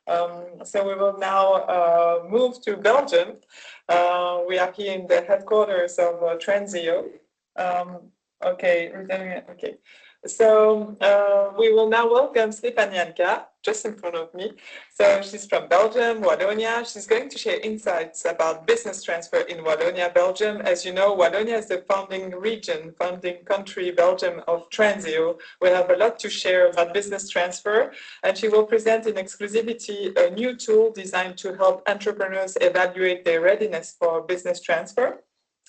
So we will now move to Belgium. We are here in the headquarters of Transio. Okay, we're doing it. Okay. So we will now welcome Stéphanie, just in front of me. So she's from Belgium, Wallonie. She's going to share insights about business transfer in Wallonie, Belgium. As you know, Wallonie is the founding region, founding country, Belgium, of Transio. We have a lot to share about business transfer, and she will present in exclusivity a new tool designed to help entrepreneurs evaluate their readiness for business transfer.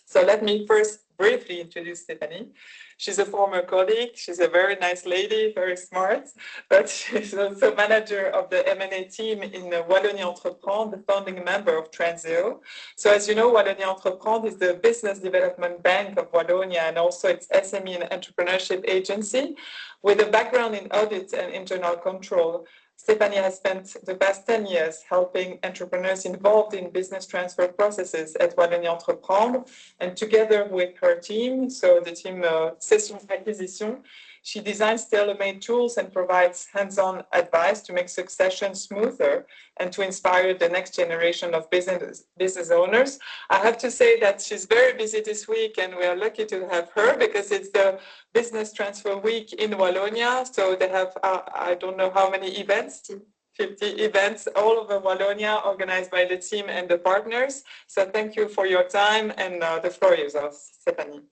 So let me first briefly introduce Stéphanie. She's a former colleague. She's a very nice lady, very smart, but she's also manager of the M&A team in Wallonie Entreprendre, the founding member of Transio. So as you know, Wallonie Entreprendre is the business development bank of Wallonia and also its SME and entrepreneurship agency. With a background in audit and internal control, Stéphanie has spent the past 10 years helping entrepreneurs involved in business transfer processes at Wallonie Entreprendre. And together with her team, so the team Session Acquisition, she designs tailor-made tools and provides hands-on advice to make succession smoother and to inspire the next generation of business owners. I have to say that she's very busy this week, and we are lucky to have her because it's the Business Transfer Week in Wallonia. So they have, I don't know how many events, 50 events all over Wallonia organized by the team and the partners. So thank you for your time, and the floor is yours, Stéphanie.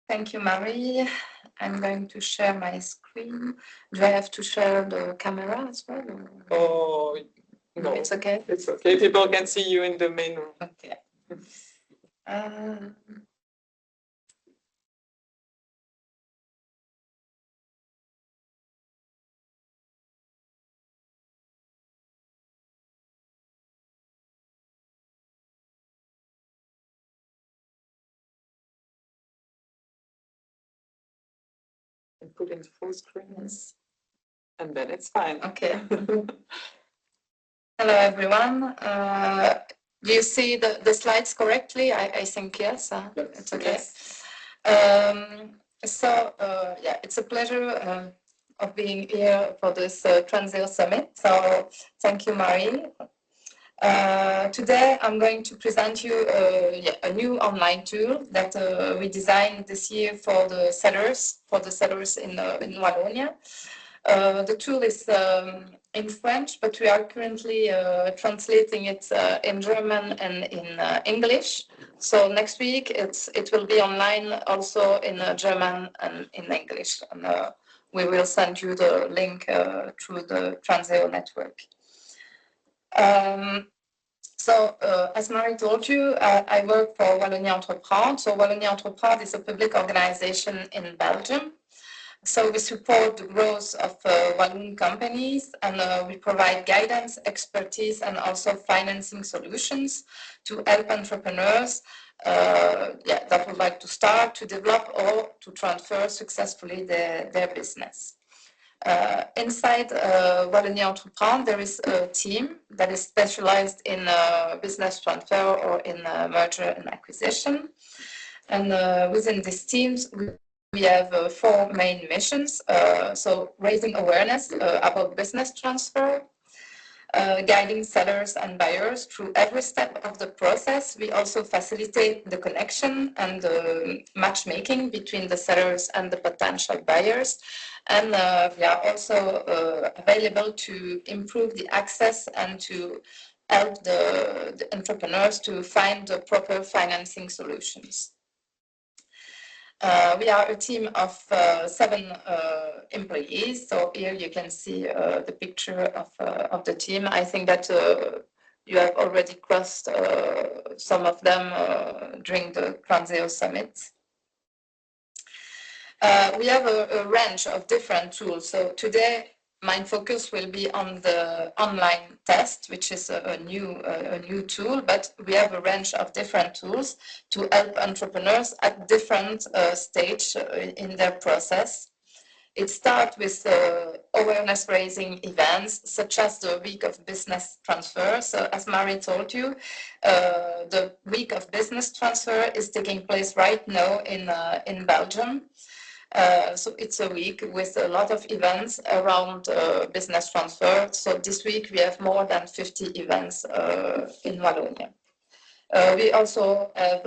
Thank you, Marie. I'm going to share my screen. Do I have to share the camera as well? Oh, no. It's okay? It's okay. People can see you in the main room. Okay. And put in full screen, yes. And then it's fine. Okay. Hello, everyone. Do you see the slides correctly? I think yes. It's okay. Yes. Yeah, it's a pleasure of being here for this Transio Summit. So thank you, Marie. Today, I'm going to present you a new online tool that we designed this year for the sellers in Wallonia. The tool is in French, but we are currently translating it in German and in English. So next week, it will be online also in German and in English. And we will send you the link through the Transio network. As Marie told you, I work for Wallonie Entreprendre. So Wallonie Entreprendre is a public organization in Belgium. So we support the growth of Walloon companies, and we provide guidance, expertise, and also financing solutions to help entrepreneurs that would like to start, to develop, or to transfer successfully their business. Inside Wallonie Entreprendre, there is a team that is specialized in business transfer or in merger and acquisition. And within these teams, we have 4 main missions. So raising awareness about business transfer, guiding sellers and buyers through every step of the process. We also facilitate the connection and the matchmaking between the sellers and the potential buyers. And we are also available to improve the access and to help the entrepreneurs to find the proper financing solutions. We are a team of 7 employees. So here you can see the picture of the team. I think that you have already crossed some of them during the Transio Summit. We have a range of different tools. So today, my focus will be on the online test, which is a new tool, but we have a range of different tools to help entrepreneurs at different stages in their process. It starts with awareness raising events, such as the Week of Business Transfer. So as Marie told you, the Week of Business Transfer is taking place right now in Belgium. So it's a week with a lot of events around business transfer. So this week we have more than 50 events in Wallonie. We also have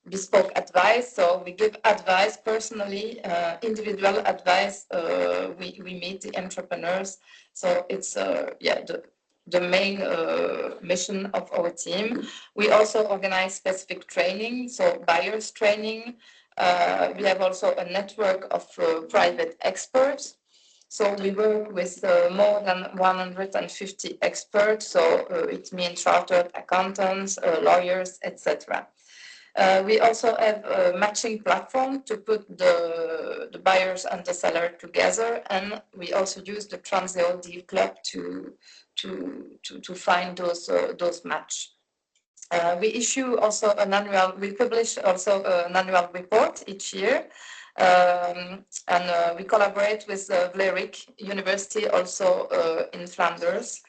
bespoke advice. So we give advice personally, individual advice. We meet the entrepreneurs. So it's the main mission of our team. We also organize specific training, so buyers training. We have also a network of private experts. So we work with more than 150 experts. So it means chartered accountants, lawyers, etc. We also have a matching platform to put the buyers and the seller together, and we also use the Transmiscore Deal Club to find those match. We publish also an annual report each year, and we collaborate with Vlerick University also in Flanders.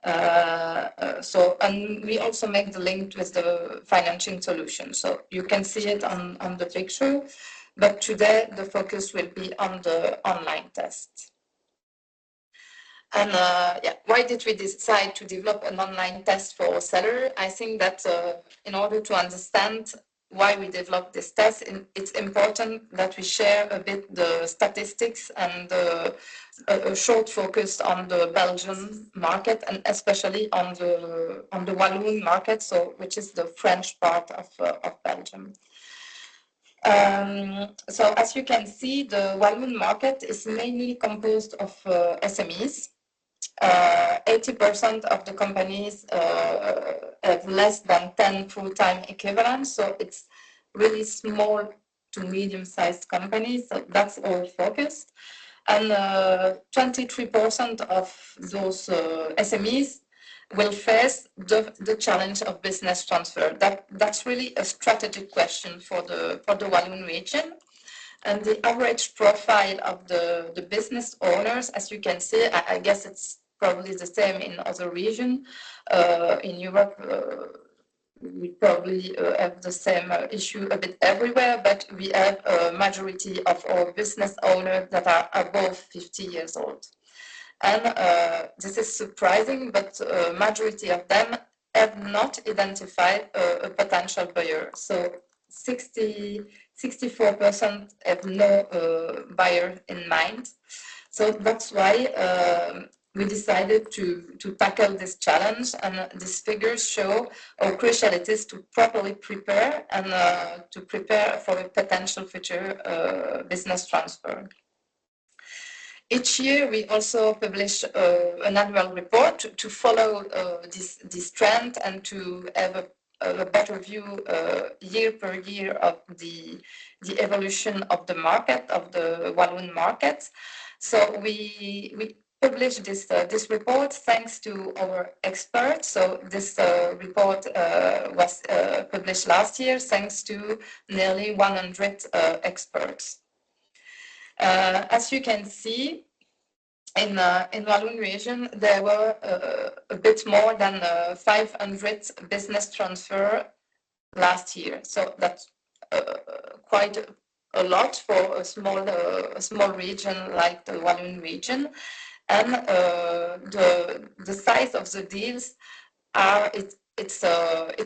And we also make the link with the financing solution. So you can see it on the picture, but today the focus will be on the online test. And why did we decide to develop an online test for seller? I think that in order to understand why we developed this test, it's important that we share a bit the statistics and a short focus on the Belgian market, and especially on the Walloon market, so which is the French part of Belgium. So as you can see, the Walloon market is mainly composed of SMEs. 80% of the companies have less than 10 full-time equivalents, so it's really small to medium-sized companies, so that's our focus. And 23% of those SMEs will face the challenge of business transfer. That's really a strategic question for the Walloon region. And the average profile of the business owners, as you can see, I guess it's probably the same in other regions. In Europe, we probably have the same issue a bit everywhere, but we have a majority of our business owners that are above 50 years old. And this is surprising, but a majority of them have not identified a potential buyer. So 64% have no buyer in mind. So that's why we decided to tackle this challenge, and these figures show how crucial it is to properly prepare and to prepare for a potential future business transfer. Each year, we also publish an annual report to follow this trend and to have a better view year per year of the evolution of the market, of the Walloon market. So we published this report thanks to our experts. So this report was published last year thanks to nearly 100 experts. As you can see, in Walloon region, there were a bit more than 500 business transfer last year. So that's quite a lot for a small region like the Walloon region. And the size of the deals it's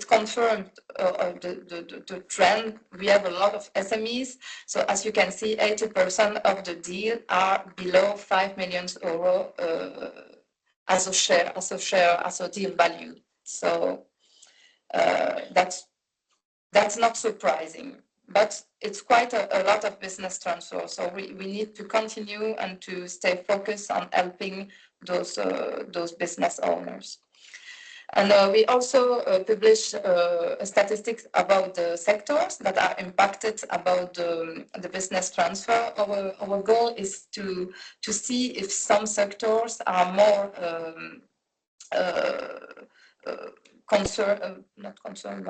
confirmed the trend. We have a lot of SMEs. So as you can see, 80% of the deal are below 5 million euro as a deal value. So that's not surprising, but it's quite a lot of business transfer. So we need to continue and to stay focused on helping those business owners. And we also publish statistics about the sectors that are impacted about the business transfer. Our goal is to see if some sectors are more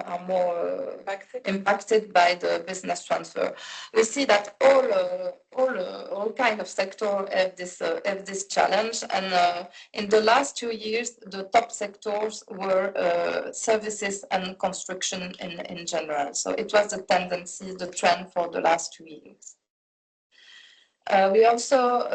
are more impacted by the business transfer. We see that all kind of sector have this challenge, and in the last 2 years, the top sectors were services and construction in general. So it was the tendency, the trend for the last 2 years. We also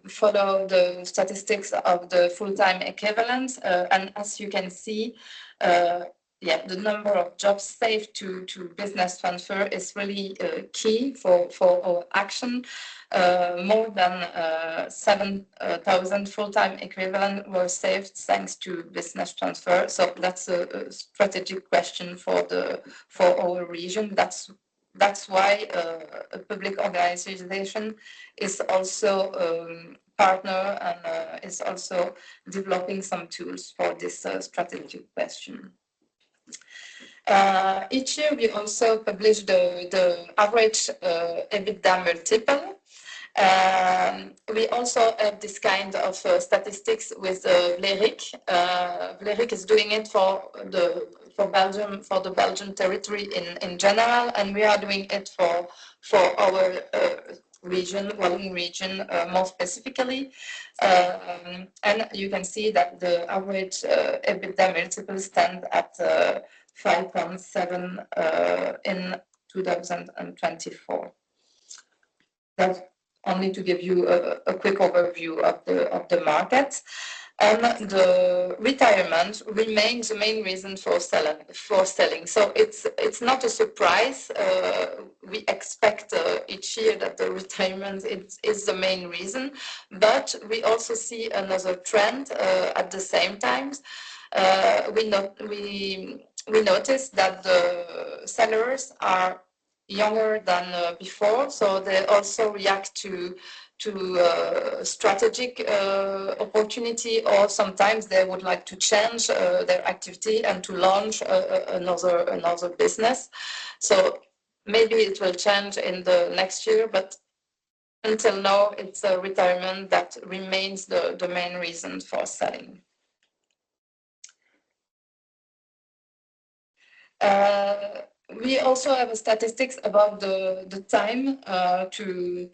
follow the statistics of the full-time equivalent, and as you can see, the number of jobs saved to business transfer is really key for our action. More than 7,000 full-time equivalent were saved thanks to business transfer. So that's a strategic question for our region. That's why a public organization is also partner and is also developing some tools for this strategic question. Each year we also publish the average EBITDA multiple. We also have this kind of statistics with Vlerick. Vlerick is doing it for Belgium, for the Belgian territory in general, and we are doing it for our region, Wallonie region, more specifically. And you can see that the average EBITDA multiple stands at 5.7 in 2024. That's only to give you a quick overview of the market. And the retirement remains the main reason for selling. So it's not a surprise. We expect each year that the retirement is the main reason, but we also see another trend at the same time. We notice that the sellers are younger than before, so they also react to strategic opportunity, or sometimes they would like to change their activity and to launch another business. So maybe it will change in the next year, but until now, it's a retirement that remains the main reason for selling. We also have statistics about the time to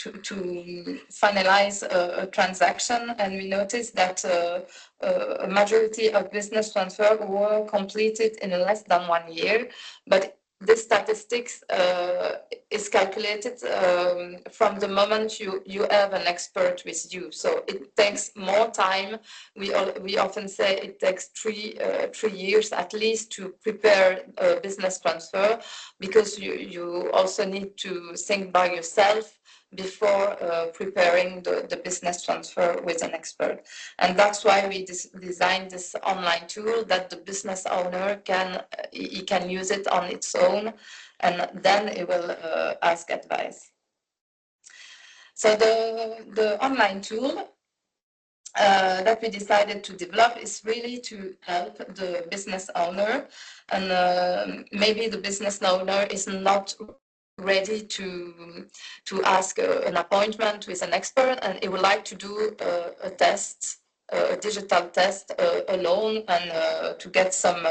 finalize a transaction, and we noticed that a majority of business transfer were completed in less than 1 year. But this statistics is calculated from the moment you have an expert with you. So it takes more time. We often say it takes three years at least to prepare a business transfer, because you also need to think by yourself before preparing the business transfer with an expert. And that's why we designed this online tool that the business owner can use it on its own, and then it will ask advice. So the online tool that we decided to develop is really to help the business owner, and maybe the business owner is not ready to ask an appointment with an expert, and he would like to do a test, a digital test alone, and to get some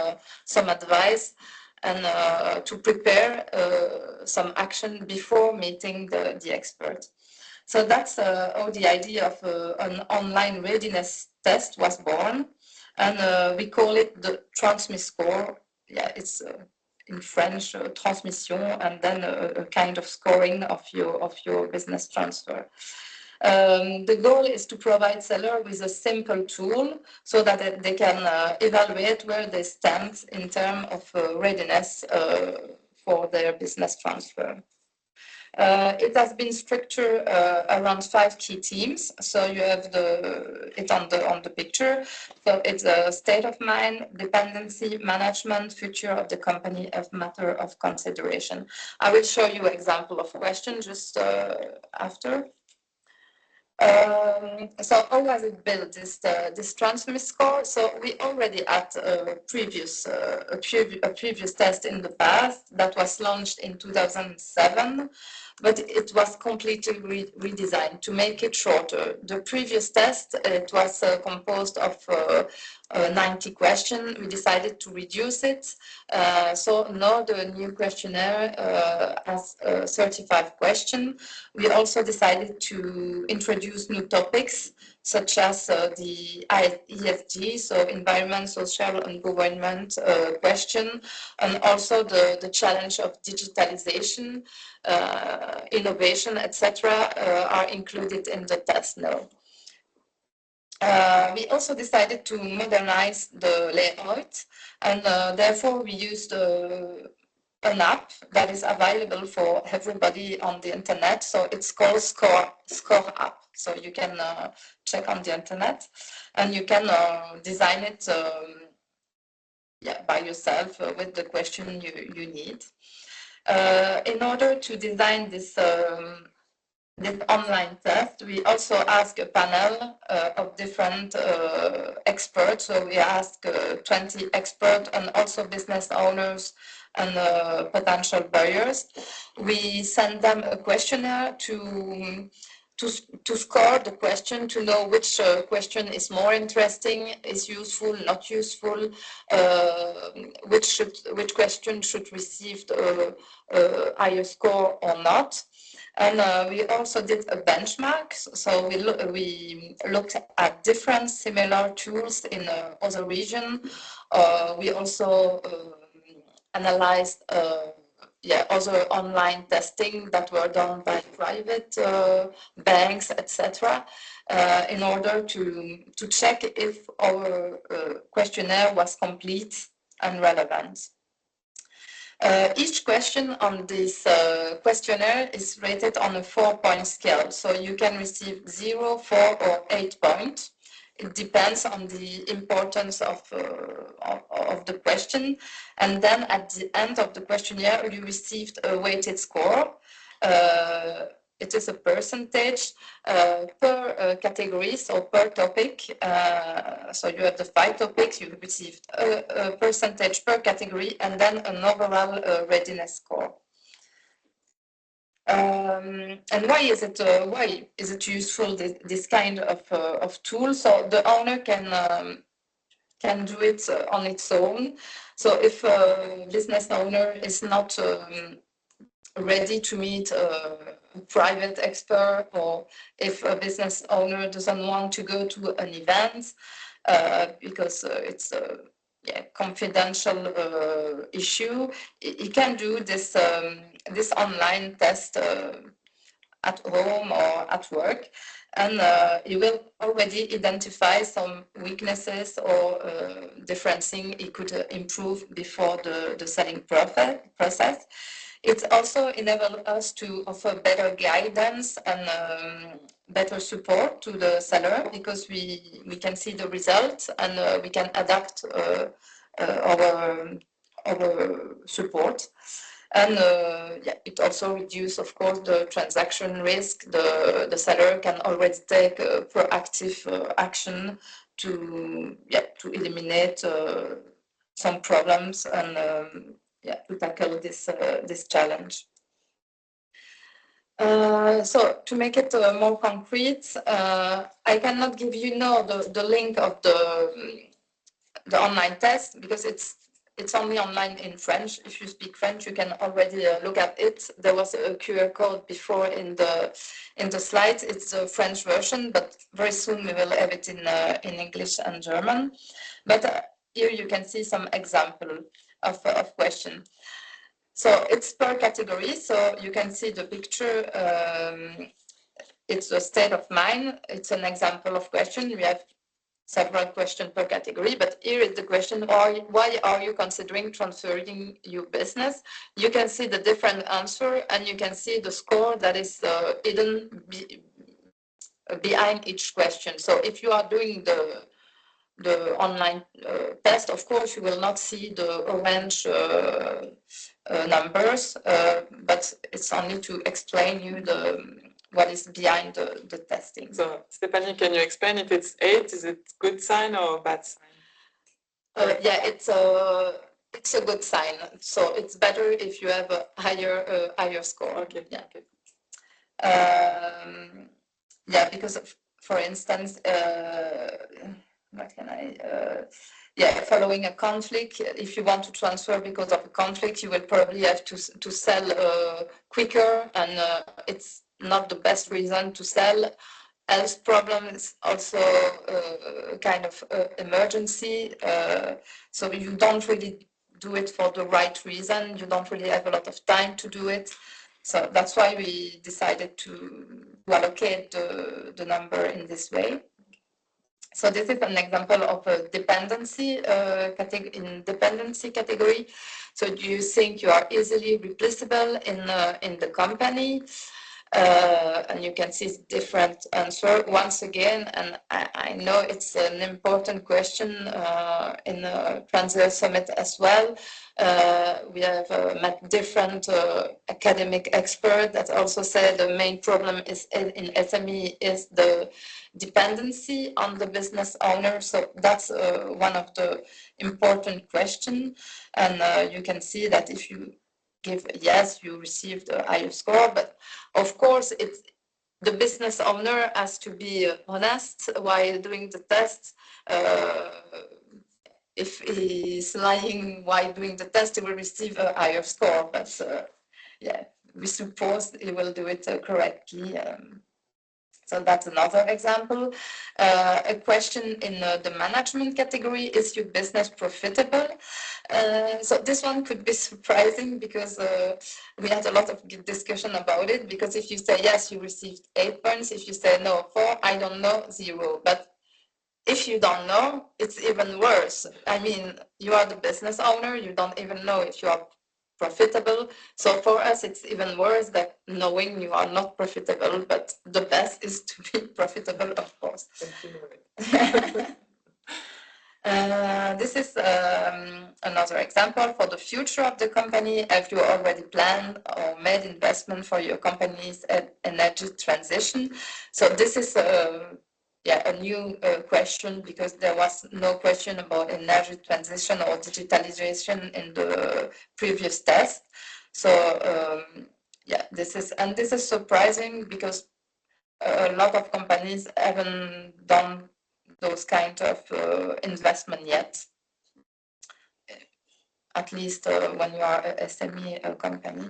advice, and to prepare some action before meeting the expert. So that's how the idea of an online readiness test was born, and we call it the Transmiscore. Yeah, it's in French, transmission, and then a kind of scoring of your business transfer. The goal is to provide sellers with a simple tool so that they can evaluate where they stand in terms of readiness for their business transfer. It has been structured around 5 key themes. So you have it on the picture. So it's a state of mind, dependency, management, future of the company, as matter of consideration. I will show you an example of question just after. So how was it built, this Transmiscore? So we already had a previous test in the past that was launched in 2007, but it was completely redesigned to make it shorter. The previous test, it was composed of 90 questions. We decided to reduce it. So now the new questionnaire has 35 questions. We also decided to introduce new topics such as the ESG, so environment, social, and government question, and also the challenge of digitalization, innovation, etc., are included in the test now. We also decided to modernize the layout, and therefore we used an app that is available for everybody on the internet. So it's called Score app. So you can check on the internet, and you can design it by yourself with the question you need. In order to design this online test, we also ask a panel of different experts. So we ask 20 experts and also business owners and potential buyers. We send them a questionnaire to score the question, to know which question is more interesting, is useful, not useful, which question should receive a higher score or not. And we also did a benchmark. So we looked at different similar tools in other regions. We also analyzed other online testing that were done by private banks, etc., in order to check if our questionnaire was complete and relevant. Each question on this questionnaire is rated on a 4-point scale. So you can receive 0, 4, or 8 points. It depends on the importance of the question. And then at the end of the questionnaire, you received a weighted score. It is a percentage per category, so per topic. So you have the 5 topics, you received a percentage per category, and then an overall readiness score. And why is it useful, this kind of tool? So the owner can do it on its own. So if a business owner is not ready to meet a private expert, or if a business owner doesn't want to go to an event because it's a confidential issue, he can do this online test at home or at work, and he will already identify some weaknesses or different things he could improve before the selling process. It also enables us to offer better guidance and better support to the seller, because we can see the results, and we can adapt our support. And it also reduces, of course, the transaction risk. The seller can already take proactive action to eliminate some problems and to tackle this challenge. So to make it more concrete, I cannot give you now the link of the online test, because it's only online in French. If you speak French, you can already look at it. There was a QR code before in the slides. It's a French version, but very soon we will have it in English and German. But here you can see some example of question. So it's per category. So you can see the picture. It's a state of mind. It's an example of question. We have several questions per category, but here is the question: why are you considering transferring your business? You can see the different answer, and you can see the score that is hidden behind each question. So if you are doing the online test, of course, you will not see the orange numbers, but it's only to explain you what is behind the testing. So, Stéphanie, can you explain if it's 8, is it good sign or bad sign? It's a good sign. So it's better if you have a higher score. Okay. Yeah. Okay. Because for instance, what can I? Following a conflict, if you want to transfer because of a conflict, you will probably have to sell quicker, and it's not the best reason to sell health problem is also a kind of emergency. So you don't really do it for the right reason. You don't really have a lot of time to do it. So that's why we decided to allocate the number in this way. So this is an example of a dependency category. So do you think you are easily replaceable in the company? And you can see different answer once again. And I know it's an important question in the Transmiscore Summit as well. We have met different academic experts that also say the main problem is in SME is the dependency on the business owner. So that's one of the important questions. And you can see that if you give yes, you receive the higher score. But of course, it's the business owner has to be honest while doing the test. If he's lying while doing the test, he will receive a higher score. But yeah, we suppose he will do it correctly. So that's another example. A question in the management category, is your business profitable? So this one could be surprising because we had a lot of discussion about it, because if you say yes, you received 8 points. If you say no, 4, I don't know, 0. But if you don't know, it's even worse. I mean, you are the business owner, you don't even know if you are profitable. So for us, it's even worse than knowing you are not profitable, but the best is to be profitable, of course. This is another example for the future of the company. Have you already planned or made investment for your company's energy transition? So this is a new question, because there was no question about energy transition or digitalization in the previous test. So this is surprising, because a lot of companies haven't done those kind of investment yet, at least when you are a SME company.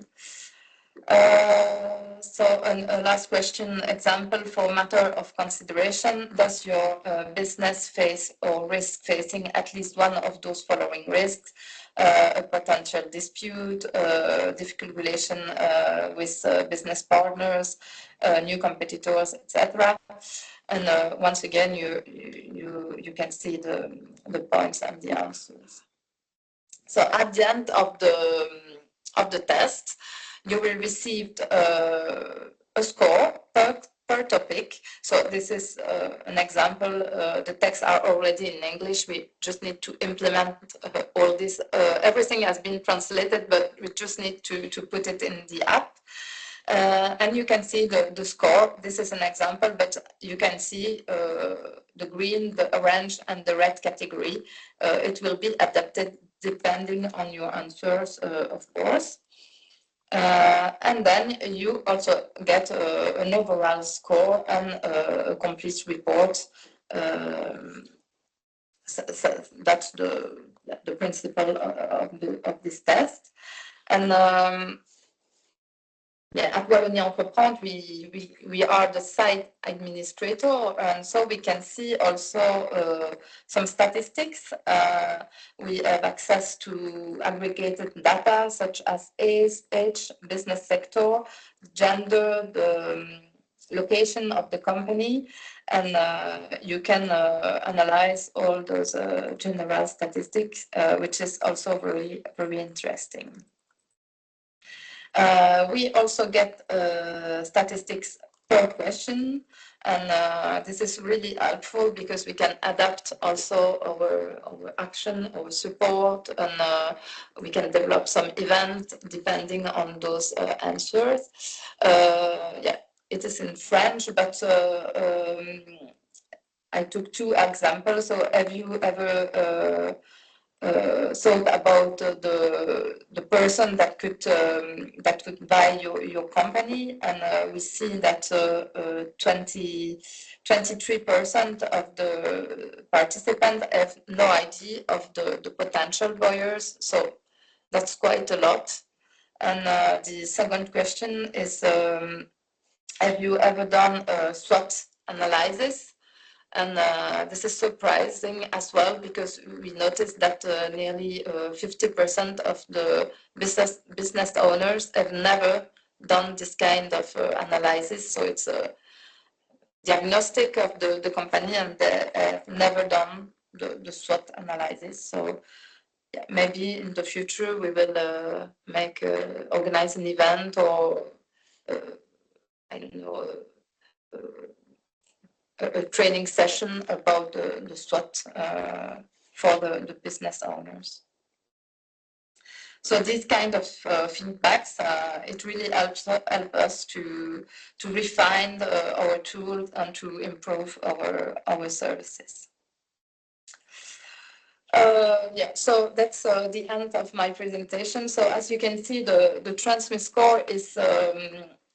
So a last question, example for matter of consideration: does your business face or risk facing at least one of those following risks? A potential dispute, difficult relation with business partners, new competitors, etc. And once again, you can see the points and the answers. So at the end of the test, you will receive a score per topic. So this is an example. The texts are already in English. We just need to implement all this. Everything has been translated, but we just need to put it in the app. And you can see the score. This is an example, but you can see the green, the orange, and the red category. It will be adapted depending on your answers, of course. And then you also get an overall score and a complete report. So that's the principle of this test. And at Wallonie Entreprendre, we are the site administrator, and so we can see also some statistics. We have access to aggregated data such as age, business sector, gender, the location of the company, and you can analyze all those general statistics, which is also very, very interesting. We also get statistics per question, and this is really helpful because we can adapt also our action, our support, and we can develop some event depending on those answers. It is in French, but I took 2 examples. So have you ever thought about the person that could buy your company? And we see that 23% of the participants have no idea of the potential buyers. So that's quite a lot. And the second question is, have you ever done a SWOT analysis. And this is surprising as well, because we noticed that nearly 50% of the business owners have never done this kind of analysis. So it's a diagnostic of the company, and they have never done the SWOT analysis. So yeah, maybe in the future we will organize an event, or I don't know, a training session about the SWOT for the business owners. So these kind of feedbacks, it really helps us to refine our tools and to improve our services. Yeah, so that's the end of my presentation. So as you can see, the Transmiscore is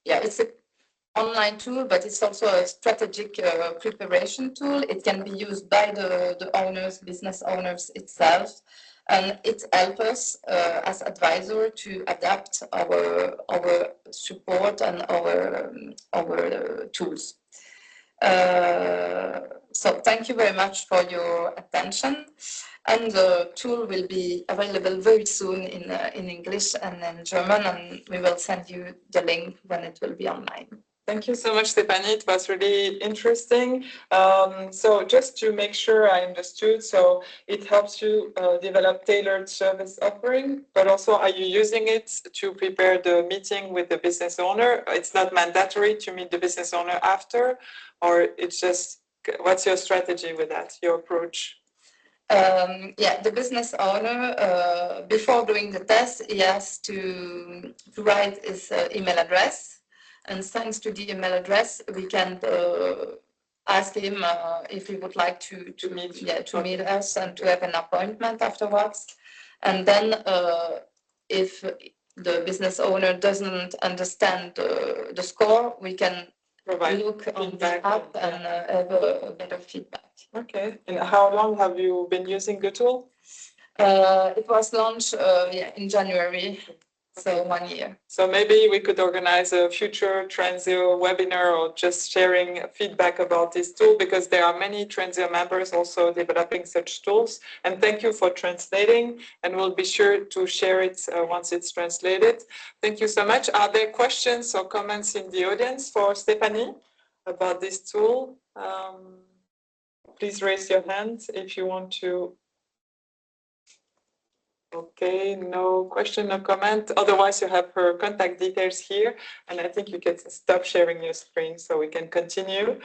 it's an online tool, but it's also a strategic preparation tool. It can be used by the owners, business owners itself, and it helps us as advisor to adapt our support and our tools. So thank you very much for your attention. And the tool will be available very soon in English and in German, and we will send you the link when it will be online. Thank you so much, Stéphanie. It was really interesting. So just to make sure I understood, so it helps you develop tailored service offering, but also are you using it to prepare the meeting with the business owner? It's not mandatory to meet the business owner after, or it's just, what's your strategy with that, your approach? Yeah, the business owner, before doing the test, he has to write his email address. And thanks to the email address, we can ask him if he would like to meet us and to have an appointment afterwards. And then if the business owner doesn't understand the score, we can look on the app and have a bit of feedback. Okay. And how long have you been using the tool? It was launched in January. So 1 year. So maybe we could organize a future Transio webinar, or just sharing feedback about this tool, because there are many Transio members also developing such tools. And thank you for translating, and we'll be sure to share it once it's translated. Thank you so much. Are there questions or comments in the audience for Stéphanie about this tool? Please raise your hand if you want to. Okay, no question, no comment. Otherwise, you have her contact details here, and I think you can stop sharing your screen so we can continue.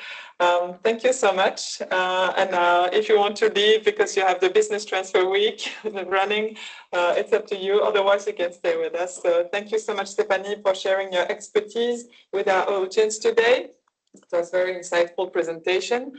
Thank you so much. And if you want to leave because you have the business transfer week running, it's up to you. Otherwise, you can stay with us. So thank you so much, Stéphanie, for sharing your expertise with our audience today. It was a very insightful presentation.